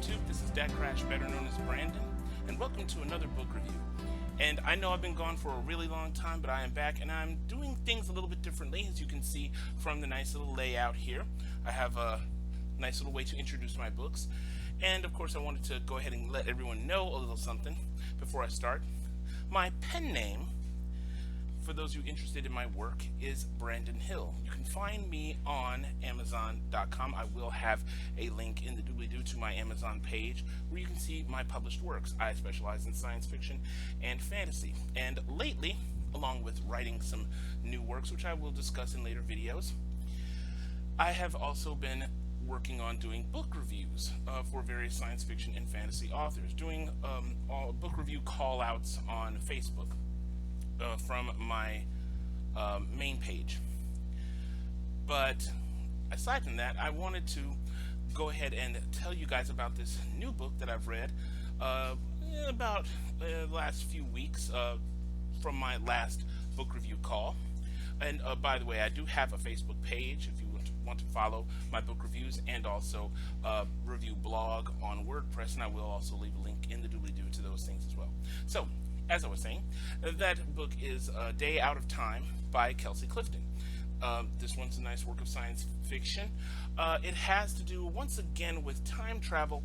YouTube. This is DecKrash, better known as Brandon, and welcome to another book review. And I know I've been gone for a really long time, but I am back and I'm doing things a little bit differently, as you can see from the nice little layout here. I have a nice little way to introduce my books. And of course, I wanted to go ahead and let everyone know a little something before I start. My pen name, for those of you interested in my work, is Brandon Hill. You can find me on Amazon.com. I will have a link in the doobly-doo to my Amazon page where you can see my published works. I specialize in science fiction and fantasy. And lately, along with writing some new works, which I will discuss in later videos, I have also been working on doing book reviews for various science fiction and fantasy authors, doing all book review call-outs on Facebook. From my main page. But aside from that, I wanted to go ahead and tell you guys about this new book that I've read about the last few weeks from my last book review call. And by the way, I do have a Facebook page if you want to follow my book reviews, and also review blog on WordPress, and I will also leave a link in the doobly-doo to those things as well. So, as I was saying, that book is A Day Out of Time by Kelsey Clifton. This one's a nice work of science fiction. It has to do, once again, with time travel.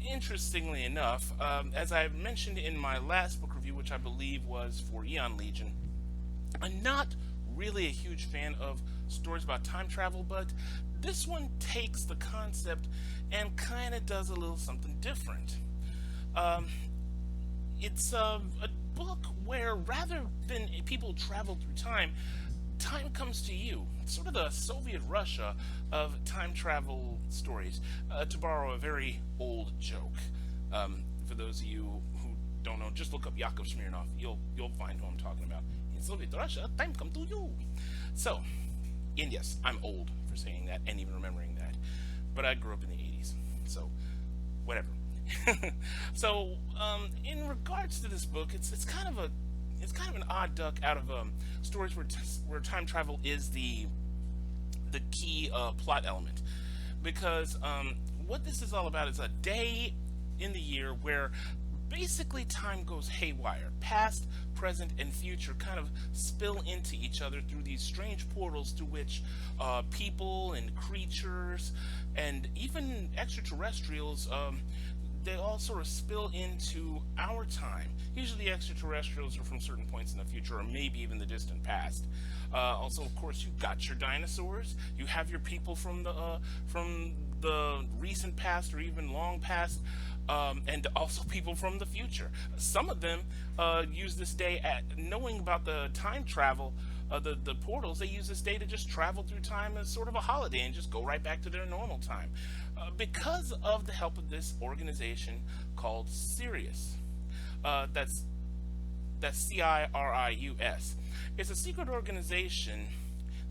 Interestingly enough, as I mentioned in my last book review, which I believe was for Eon Legion, I'm not really a huge fan of stories about time travel, but this one takes the concept and kind of does a little something different. It's a book where, rather than people travel through time, time comes to you. It's sort of the Soviet Russia of time travel stories. To borrow a very old joke, for those of you who don't know, just look up Yakov Smirnoff. You'll find who I'm talking about. In Soviet Russia, time comes to you. So, and yes, I'm old for saying that and even remembering that, but I grew up in the 80s, so whatever. So, in regards to this book, it's kind of an odd duck out of stories where time travel is the key plot element, because what this is all about is a day in the year where basically time goes haywire. Past, present, and future kind of spill into each other through these strange portals through which people and creatures and even extraterrestrials, they all sort of spill into our time. Usually the extraterrestrials are from certain points in the future, or maybe even the distant past. Also, of course, you've got your dinosaurs. You have your people from the recent past or even long past, and also people from the future. Some of them use this day at knowing about the time travel, the portals. They use this day to just travel through time as sort of a holiday and just go right back to their normal time, because of the help of this organization called Sirius. That's CIRIUS. It's a secret organization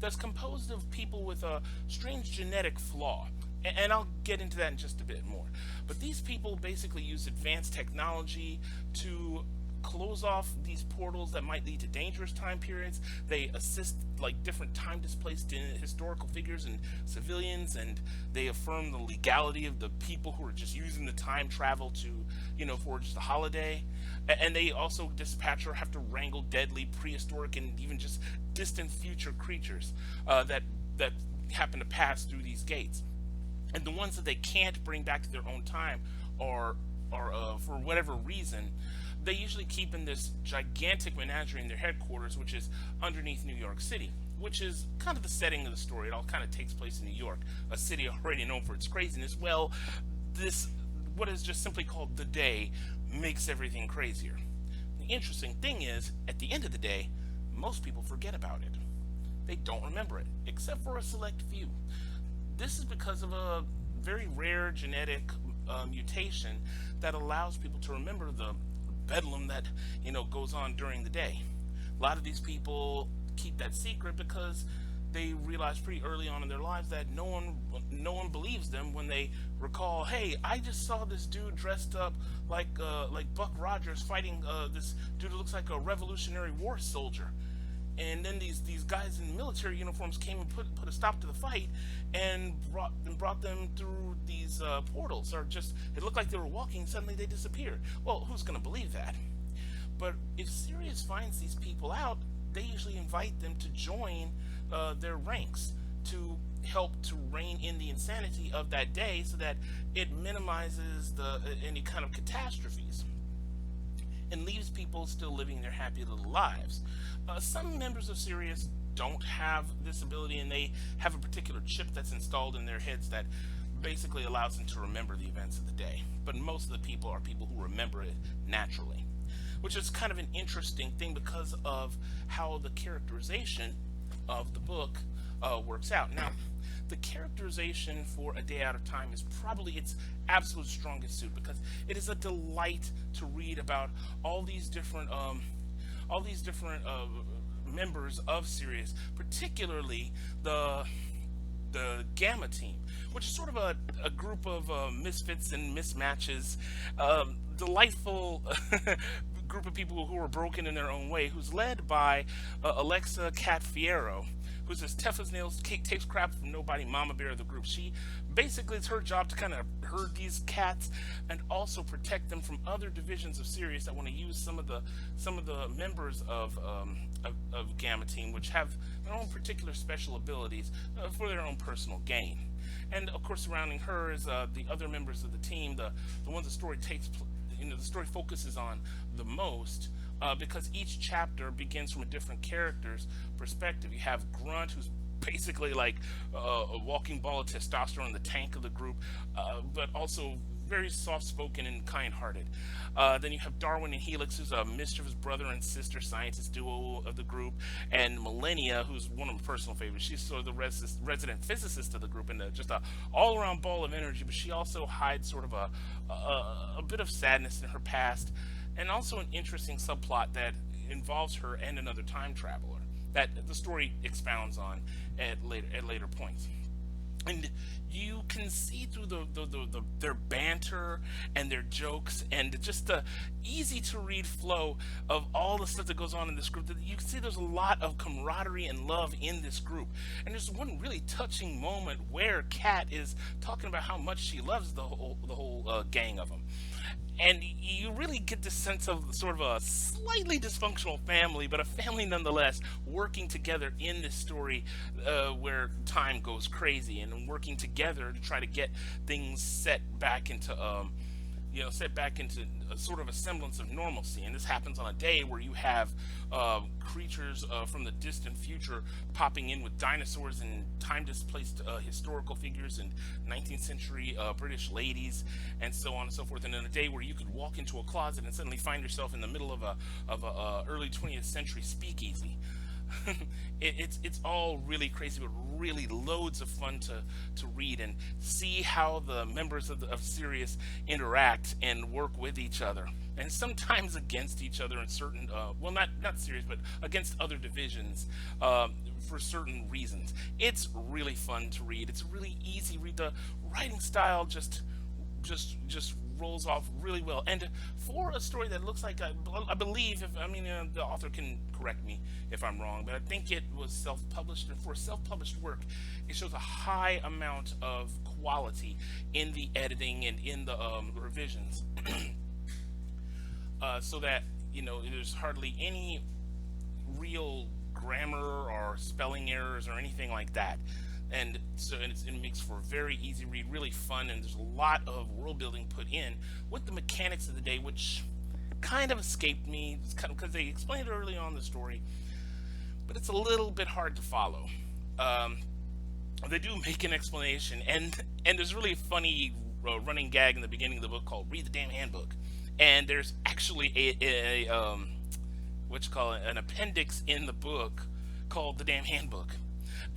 that's composed of people with a strange genetic flaw. And I'll get into that in just a bit more. But these people basically use advanced technology to close off these portals that might lead to dangerous time periods. They assist like different time displaced historical figures and civilians, and they affirm the legality of the people who are just using the time travel to, for just a holiday. And they also dispatch or have to wrangle deadly prehistoric and even just distant future creatures that happen to pass through these gates. And the ones that they can't bring back to their own time, or for whatever reason, they usually keep in this gigantic menagerie in their headquarters, which is underneath New York City, which is kind of the setting of the story. It all kind of takes place in New York, a city already known for its craziness. Well, this, what is just simply called the day, makes everything crazier. The interesting thing is, at the end of the day, most people forget about it. They don't remember it, except for a select few. This is because of a very rare genetic mutation that allows people to remember the bedlam that goes on during the day. A lot of these people keep that secret because they realize pretty early on in their lives that no one believes them when they recall, hey, I just saw this dude dressed up like Buck Rogers fighting this dude who looks like a Revolutionary War soldier. and then these guys in military uniforms came and put a stop to the fight, and brought them through these portals. Or just, it looked like they were walking, suddenly they disappeared. Well, who's going to believe that? But if Sirius finds these people out, they usually invite them to join their ranks to help to rein in the insanity of that day, so that it minimizes any kind of catastrophes and leaves people still living their happy little lives. Some members of Sirius don't have this ability, and they have a particular chip that's installed in their heads that basically allows them to remember the events of the day. But most of the people are people who remember it naturally, which is kind of an interesting thing because of how the characterization of the book works out. Now, the characterization for A Day Out of Time is probably its absolute strongest suit, because it is a delight to read about all these different members of Sirius, particularly the Gamma team, which is sort of a group of misfits and mismatches, delightful group of people who are broken in their own way, who's led by Alexa Cat Fierro, who's as tough as nails, takes crap from nobody, mama bear of the group. She basically, it's her job to kind of herd these cats and also protect them from other divisions of Sirius that want to use some of the members of Gamma Team, which have their own particular special abilities for their own personal gain. And of course, surrounding her is the other members of the team, the ones the story the story focuses on the most. Because each chapter begins from a different character's perspective. You have Grunt, who's basically like a walking ball of testosterone, the tank of the group, but also very soft-spoken and kind-hearted. Then you have Darwin and Helix, who's a mischievous brother and sister scientist duo of the group, and Millennia, who's one of my personal favorites. She's sort of the resident physicist of the group, and just a all-around ball of energy, but she also hides sort of a bit of sadness in her past, and also an interesting subplot that involves her and another time traveler that the story expounds on at later points. And you can see through their banter and their jokes and just the easy to read flow of all the stuff that goes on in this group, that you can see there's a lot of camaraderie and love in this group. And there's one really touching moment where Kat is talking about how much she loves the whole gang of them. And you really get this sense of sort of a slightly dysfunctional family, but a family nonetheless, working together in this story where time goes crazy, and working together to try to get things set back into sort of a semblance of normalcy. And this happens on a day where you have creatures from the distant future popping in with dinosaurs and time-displaced historical figures and 19th century British ladies, and so on and so forth. And in a day where you could walk into a closet and suddenly find yourself in the middle of a early 20th century speakeasy. It's all really crazy, but really loads of fun to read and see how the members of Sirius interact and work with each other, and sometimes against each other in certain not Sirius, but against other divisions for certain reasons. It's really fun to read. It's a really easy read. The writing style just rolls off really well, and for a story that looks like I believe, the author can correct me if I'm wrong, but I think it was self-published, and for self-published work, it shows a high amount of quality in the editing and in the revisions, so that there's hardly any real grammar or spelling errors or anything like that. And so it makes for a very easy read, really fun, and there's a lot of world building put in with the mechanics of the day, which kind of escaped me. It's kind of because they explained it early on in the story, but it's a little bit hard to follow. They do make an explanation, and there's really a funny running gag in the beginning of the book called "Read the Damn Handbook," and there's actually an appendix in the book called "The Damn Handbook."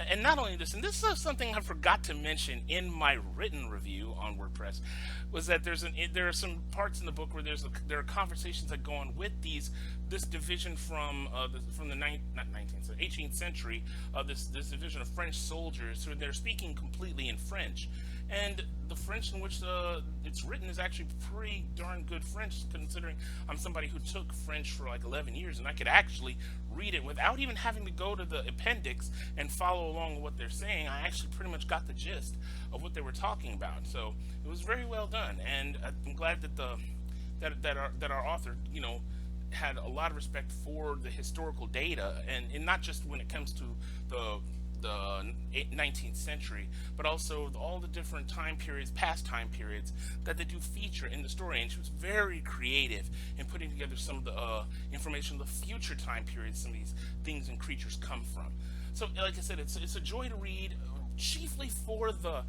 And not only this, and this is something I forgot to mention in my written review on WordPress, was that there are some parts in the book where there are conversations that go on with this division from the 18th century, this division of French soldiers who they're speaking completely in French, and the French in which it's written is actually pretty darn good French, considering I'm somebody who took French for like 11 years, and I could actually read it without even having to go to the appendix and follow along with what they're saying. I actually pretty much got the gist of what they were talking about. So it was very well done, and I'm glad that our author, had a lot of respect for the historical data, and not just when it comes to the 19th century, but also all the different time periods, past time periods that they do feature in the story. And she was very creative in putting together some of the information of the future time periods some of these things and creatures come from. So, like I said, it's a joy to read, chiefly for the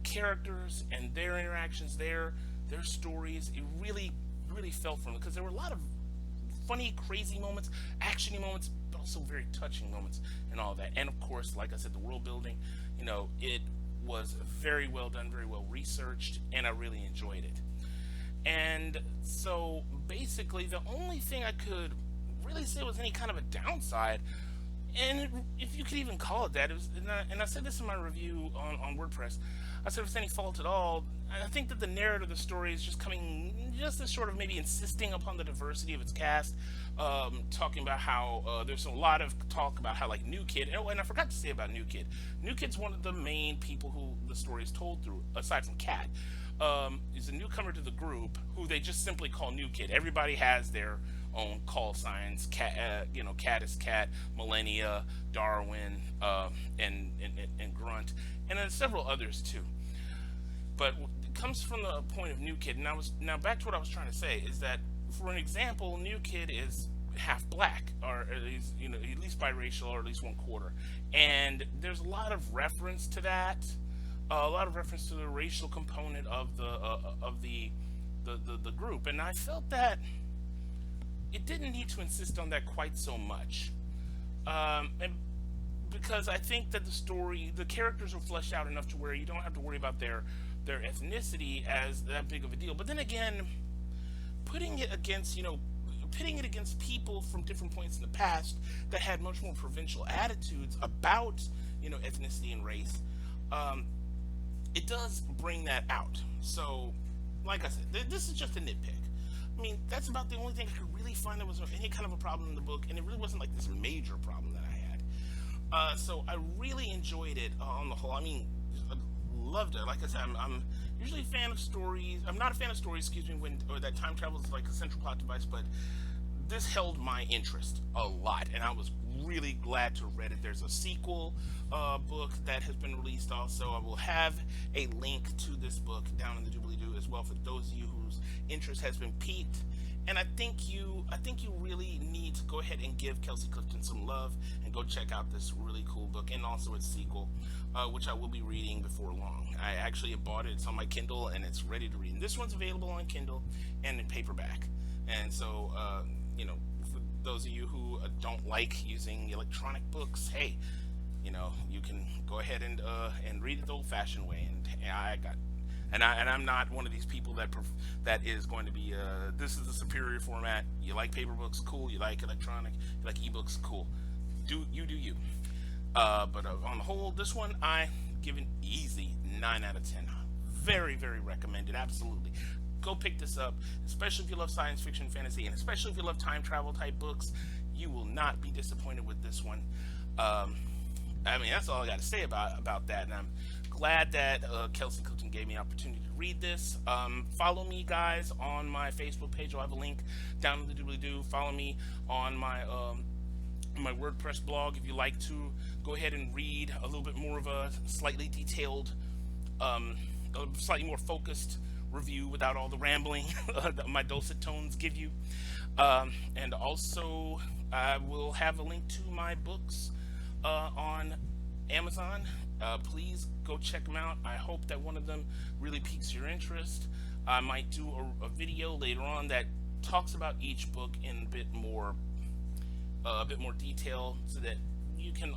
characters and their interactions, their stories. It really felt from it, because there were a lot of funny, crazy moments, actiony moments, but also very touching moments and all that. And of course, like I said, the world building, it was very well done, very well researched, and I really enjoyed it. And so basically the only thing I could really say was any kind of a downside, and if you could even call it that, it was, and I said this in my review on WordPress, I said if it's any fault at all, I think that the narrative of the story is just coming just as sort of maybe insisting upon the diversity of its cast, talking about how there's a lot of talk about how, like, New Kid, and I forgot to say about New Kid. New Kid's one of the main people who the story is told through, aside from Cat. Is a newcomer to the group who they just simply call New Kid. Everybody has their own call signs. Cat, Cat is Cat, Millennia, Darwin, and Grunt, and then several others too. But it comes from the point of New Kid. And now back to what I was trying to say is that, for an example, New Kid is half black, or at least at least biracial, or at least one quarter. And there's a lot of reference to that, a lot of reference to the racial component of the group. And I felt that it didn't need to insist on that quite so much, and because I think that the characters are fleshed out enough to where you don't have to worry about their ethnicity as that big of a deal. But then again, putting it against people from different points in the past that had much more provincial attitudes about ethnicity and race, it does bring that out. So, like I said, this is just a nitpick. I mean, that's about the only thing I could really find that was any kind of a problem in the book, and it really wasn't like this major problem that I had. So I really enjoyed it on the whole. I mean, I loved it. Like I said, I'm usually a fan of stories. I'm not a fan of stories, or that time travel is like a central plot device, but this held my interest a lot, and I was really glad to have read it. There's a sequel book that has been released also. I will have a link to this book down in the doobly-doo as well for those of you whose interest has been piqued. And I think you really need to go ahead and give Kelsey Clifton some love and go check out this really cool book, and also its sequel, which I will be reading before long. I actually have bought it. It's on my Kindle, and it's ready to read. And this one's available on Kindle and in paperback. And so, for those of you who don't like using electronic books, hey, you can go ahead and read it the old-fashioned way. And I'm not one of these people that is going to be this is the superior format. You like paper books, cool. You like electronic, you like ebooks, cool. Do you. But on the whole, this one I give an easy 9 out of 10. Very, very recommended. Absolutely. Go pick this up, especially if you love science fiction, fantasy, and especially if you love time travel type books. You will not be disappointed with this one. I mean, that's all I got to say about that. And I'm glad that Kelsey Clifton gave me an opportunity to read this. Follow me, guys, on my Facebook page. I'll have a link down in the doobly-doo. Follow me on my WordPress blog if you like to go ahead and read a little bit more of a slightly detailed, slightly more focused review without all the rambling that my dulcet tones give you. And also, I will have a link to my books on Amazon. Please go check them out. I hope that one of them really piques your interest. I might do a video later on that talks about each book in a bit more detail, so that you can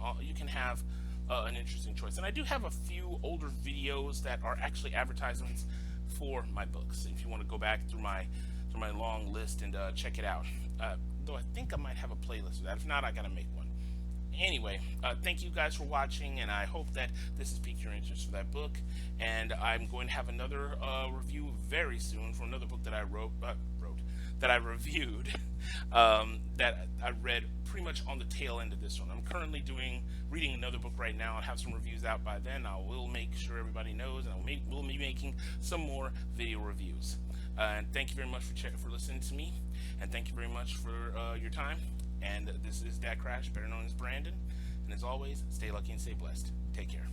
have an interesting choice. And I do have a few older videos that are actually advertisements for my books, if you want to go back through my long list and check it out. Though I think I might have a playlist of that. If not, I gotta make one. Anyway, thank you guys for watching, and I hope that this has piqued your interest for that book. And I'm going to have another review very soon for another book that I wrote that I reviewed that I read pretty much on the tail end of this one. I'm currently reading another book right now. I'll have some reviews out by then. I will make sure everybody knows, and we'll be making some more video reviews. And thank you very much for listening to me, and thank you very much for your time. And this is DecKrash, better known as Brandon. And as always, stay lucky and stay blessed. Take care.